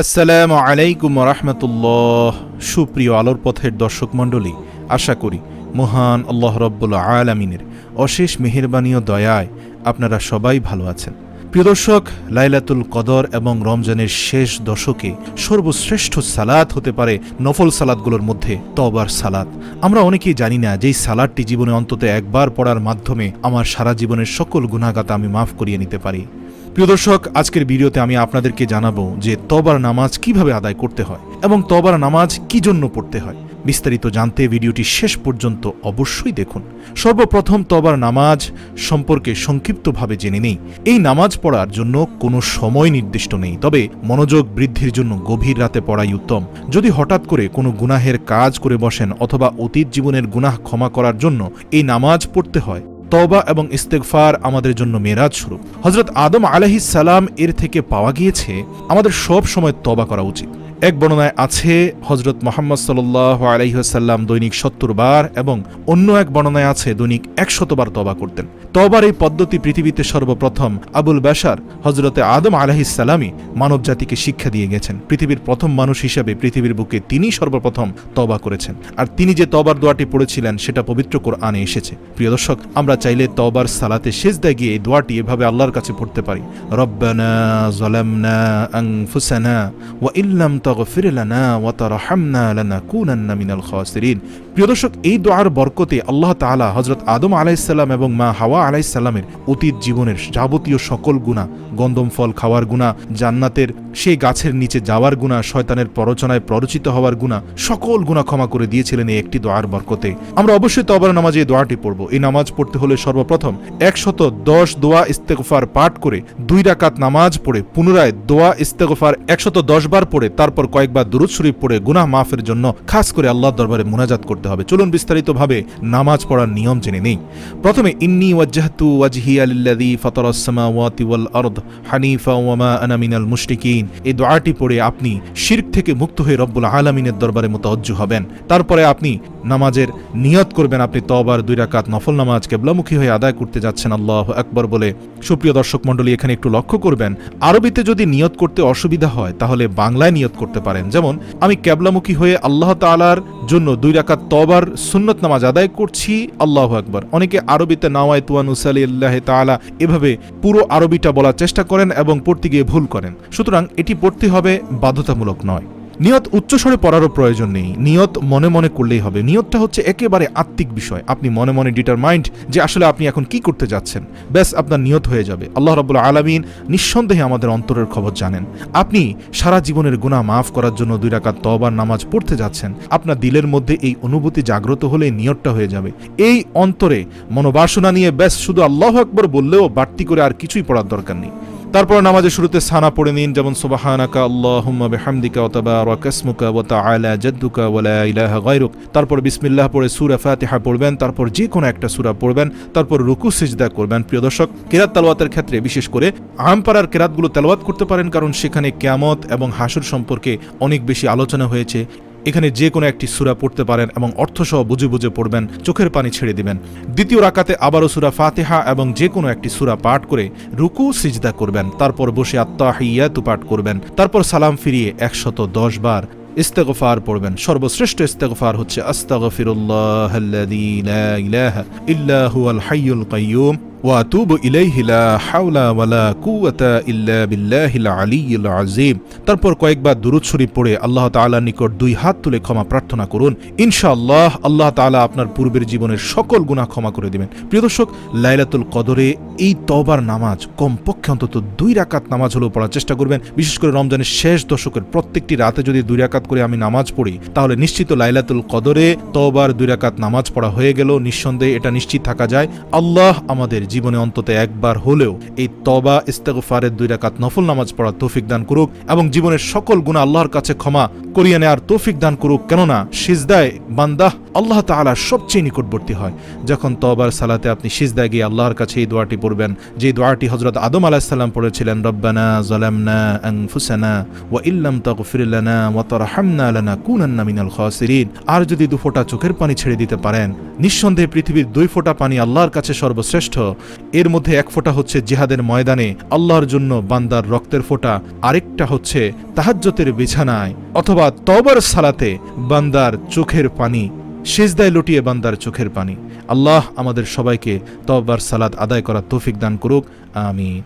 আসসালামু আলাইকুম রাহমাতুল্লাহ। সুপ্রিয় আলোর পথের দর্শক মণ্ডলী, আশা করি মহান আল্লাহ রব্বুল আলামিনের অশেষ মেহেরবানি ও দয়ায় আপনারা সবাই ভালো আছেন। প্রিয় দর্শক, লাইলাতুল কদর এবং রমজানের শেষ দশকে সর্বশ্রেষ্ঠ সালাত হতে পারে নফল সালাতগুলোর মধ্যে তওবার সালাত। আমরা অনেকেই জানি না যে এই সালাতটি জীবনে অন্তত একবার পড়ার মাধ্যমে আমার সারা জীবনের সকল গুনাহগাতা আমি মাফ করিয়ে নিতে পারি। প্রিয় দর্শক, আজকের ভিডিওতে আমি আপনাদেরকে জানাবো যে তওবার নামাজ কিভাবে আদায় করতে হয় এবং তওবার নামাজ কি জন্য পড়তে হয়। বিস্তারিত জানতে ভিডিওটি শেষ পর্যন্ত অবশ্যই দেখুন। সর্বপ্রথম তওবার নামাজ সম্পর্কে সংক্ষিপ্তভাবে জেনে নেই। এই নামাজ পড়ার জন্য কোনো সময় নির্দিষ্ট নেই, তবে মনোযোগ বৃদ্ধির জন্য গভীর রাতে পড়াই উত্তম। যদি হঠাৎ করে কোনো গুনাহের কাজ করে বসেন অথবা অতীত জীবনের গুনাহ ক্ষমা করার জন্য এই নামাজ পড়তে হয়, তওবা এবং ইস্তেগফার আমাদের জন্য মেরাজ স্বরূপ। হযরত আদম আলাইহিস সালাম এর থেকে পাওয়া গিয়েছে আমাদের সব সময় তওবা করা উচিত। এক বর্ণনায় আছে হযরত মুহাম্মদ সাল্লাল্লাহু আলাইহি ওয়াসাল্লাম দৈনিক ৭০ বার এবং অন্য এক বর্ণনায় আছে দৈনিক ১০০ বার তওবা করতেন। তওবার এই পদ্ধতি পৃথিবীতে সর্বপ্রথম আবুল বাশার হযরতে আদম আলাইহিস সালামই মানব জাতিকে শিক্ষা দিয়ে গেছেন। পৃথিবীর প্রথম মানুষ হিসেবে পৃথিবীর বুকে তিনি সর্বপ্রথম তওবা করেছেন, আর তিনি যে তওবার দোয়াটি পড়েছিলেন সেটা পবিত্র কোরআনে এসেছে। প্রিয় দর্শক, আমরা চাইলে তওবার সালাতে সিজদায় গিয়ে এই দোয়াটি এভাবে আল্লাহর কাছে পড়তে পারি: রব্বানা যালামনা আনফুসানা ওয়া ইল্লাম তাগফির লানা ওয়া তারহামনা লানাকুনান্না মিনাল খাসিরিন। প্রিয় দর্শক, এই দোয়ার বরকতে আল্লাহ তাআলা হযরত আদম আলাইহিস সালাম এবং মা হাওয়া আলাইহিস সালামের অতীত জীবনের যাবতীয় সকল গুনাহ, গন্ধম ফল খাওয়ার গুনাহ, জান্নাতের সেই গাছের নিচে যাওয়ার গুনাহ, শয়তানের প্ররোচনায় প্ররোচিত হওয়ার গুনাহ, সকল গুনাহ ক্ষমা করে দিয়েছিলেন এই একটি দোয়ার বরকতে। আমরা অবশ্যই তওবার নামাজে এই দোয়াটি পড়ব। এই নামাজ পড়তে হলে সর্বপ্রথম ১১০ দোয়া ইস্তেগফার পাঠ করে ২ রাকাত নামাজ পড়ে পুনরায় দোয়া ইস্তেগফার ১১০ বার পড়ে তারপর কয়েকবার দুরূদ শরীফ পড়ে গুনাহ মাফের জন্য খাস করে আল্লাহর দরবারে মুনাজাত করতে হবে। চলুন বিস্তারিতভাবে নামাজ পড়ার নিয়ম জেনে নেই। প্রথমে ইন্নী ওয়াজ্জাহতু ওয়াজহিয়া লিল্লাযী ফাতারাস সামাওয়াতি ওয়াল আরদ হানিফা ওয়া মা আনা মিনাল মুশরিকিন। এই দোয়াটি পড়ে আপনি শিরক থেকে মুক্ত হয়ে রব্বুল আলামিনের দরবারে মুতাওয়াজ্জু হবেন। তারপরে আপনি নামাজের নিয়ত করবেন আপনি তওবার ২ রাকাত নফল নামাজ কিবলামুখী হয়ে আদায় করতে যাচ্ছেন আল্লাহু আকবার বলে। সুপ্রিয় দর্শক মণ্ডলী, এখানে একটু লক্ষ্য করবেন, আরবিতে যদি নিয়ত করতে অসুবিধা হয় তাহলে বাংলায় নিয়ত করতে পারেন। যেমন আমি কিবলামুখী হয়ে আল্লাহ তাআলার জন্য ২ রাকাত তওবার সুন্নত নামাজ আদায় করছি, আল্লাহু আকবার। অনেকে আরবিতে নাওয়াইতু আন উসাল্লি লিল্লাহি তাআলা এভাবে পুরো আরবিটা বলার চেষ্টা করেন এবং পড়তে গিয়ে ভুল করেন। সুতরাং এটি পড়তে হবে, বাধ্যতামূলক নয়। নিয়ত উচ্চস্বরে পড়ারও প্রয়োজন নেই, নিয়ত মনে মনে করলেই হবে। নিয়তটা হচ্ছে একেবারে আত্মিক বিষয়। আপনি মনে মনে ডিটারমাইন্ড যে আসলে আপনি এখন কি করতে যাচ্ছেন, ব্যাস আপনার নিয়ত হয়ে যাবে। আল্লাহ রাব্বুল আলামিন নিঃসন্দেহে আমাদের অন্তরের খবর জানেন। আপনি সারা জীবনের গুনাহ মাফ করার জন্য ২ রাকাত তওবার নামাজ পড়তে যাচ্ছেন। আপনার দিলের মধ্যে এই অনুভূতি জাগ্রত হলে নিয়তটা হয়ে যাবে। এই অন্তরে মনোবাসনা নিয়ে ব্যাস শুধু আল্লাহু আকবার বললেও বাড়তি করে আর কিছুই পড়ার দরকার নেই। তারপর নামাজের শুরুতে সানা পড়ে নিন, যেমন সুবহানাকা আল্লাহুম্মা বিহামদিকা ওয়া তাবারাকা ইসমুকা ওয়া তাআলা জাদ্দুকা ওয়া লা ইলাহা গায়রুক। তারপর বিসমিল্লাহ পড়ে সূরা ফাতিহা পড়বেন, তারপর যে কোনো একটা সূরা পড়বেন, তারপর রুকু সিজদা করবেন। প্রিয় দর্শক, কিরাত তেলাওয়াতের ক্ষেত্রে বিশেষ করে আমপাড়ার কিরাতগুলো তেলাওয়াত করতে পারেন, কারণ সেখানে কিয়ামত এবং হাসর সম্পর্কে অনেক বেশি আলোচনা হয়েছে। এখানে যে কোনো একটি সূরা পড়তে পারেন এবং অর্থসহ বুঝে বুঝে পড়বেন, চোখের পানি ছেড়ে দিবেন। দ্বিতীয় রাকাতে আবারও সূরা ফাতিহা এবং যে কোনো একটি সূরা পাঠ করে রুকু সিজদা করবেন, তারপর বসে আত্তাহিয়াতু পাঠ করবেন, তারপর সালাম ফিরিয়ে ১১০ বার ইস্তেগফার পড়বেন। সর্বশ্রেষ্ঠ ইস্তেগফার হচ্ছে আস্তাগফিরুল্লাহাল্লাযী লা ইলাহা ইল্লা হুয়াল হাইয়ুল কাইয়্যুম ওয়া আতুবু ইলাইহি লা হাওলা ওয়া লা কুওয়াতা ইল্লা বিল্লাহিল আলিয়্যিল আযীম। তারপর কয়েকবার দুরূদ শরীফ পড়ে আল্লাহ তাআলার নিকট ২ হাত তুলে ক্ষমা প্রার্থনা করুন। ইনশাআল্লাহ আল্লাহ তাআলা আপনার পূর্বের জীবনের সকল গুনাহ ক্ষমা করে দিবেন। প্রিয় দর্শক, লাইলাতুল কদরে এই তওবার নামাজ কমপক্ষে অন্তত ২ রাকাত নামাজ হলেও পড়ার চেষ্টা করবেন। বিশেষ করে রমজানের শেষ দশকের প্রত্যেকটি রাতে যদি ২ রাকাত করে আমি নামাজ পড়ি তাহলে নিশ্চিত লাইলাতুল কদরে তওবার ২ রাকাত নামাজ পড়া হয়ে গেল। নিঃসন্দেহে এটা নিশ্চিত থাকা যায়, আল্লাহ আমাদের জীবনে অন্তত একবার হলেও এই তওবা ইস্তেগফারের ২ রাকাত নফল নামাজ পড়ার তৌফিক দান করুক এবং জীবনের সকল গুনাহ আল্লাহর কাছে ক্ষমা করিয়ে নেওয়ার তৌফিক দান করুক। কেননা সিজদায় বান্দা আল্লাহ তাআলা সবচেয়ে নিকটবর্তী হয়। যখন তওবার সালাতে আপনি সিজদায় গিয়ে আল্লাহর কাছে এই দোয়াটি পড়বেন, যে দোয়াটি হযরত আদম আলাইহিস সালাম পড়েছিলেন, রব্বানা যালামনা আনফুসানা ওয়া ইল্লাম তাগফির লানা ওয়া তারহামনা লানাকুনান্না মিনাল খাসিরিন। আর যদি 2 ফোঁটা চোখের পানি ছেড়ে দিতে পারেন, নিঃসন্দেহে পৃথিবীর 2 ফোঁটা পানি আল্লাহর কাছে সর্বশ্রেষ্ঠ। এর মধ্যে 1 ফোঁটা হচ্ছে জিহাদের ময়দানে আল্লাহর জন্য বান্দার রক্তের ফোঁটা, আরেকটা হচ্ছে তাহাজ্জুদের বিছানায় অথবা তওবার সালাতে বান্দার চোখের পানি, সিজদায় লুটিয়ে বান্দার চোখের পানি। আল্লাহ আমাদের সবাইকে তওবার সালাত আদায় করার তৌফিক দান করুক, আমিন।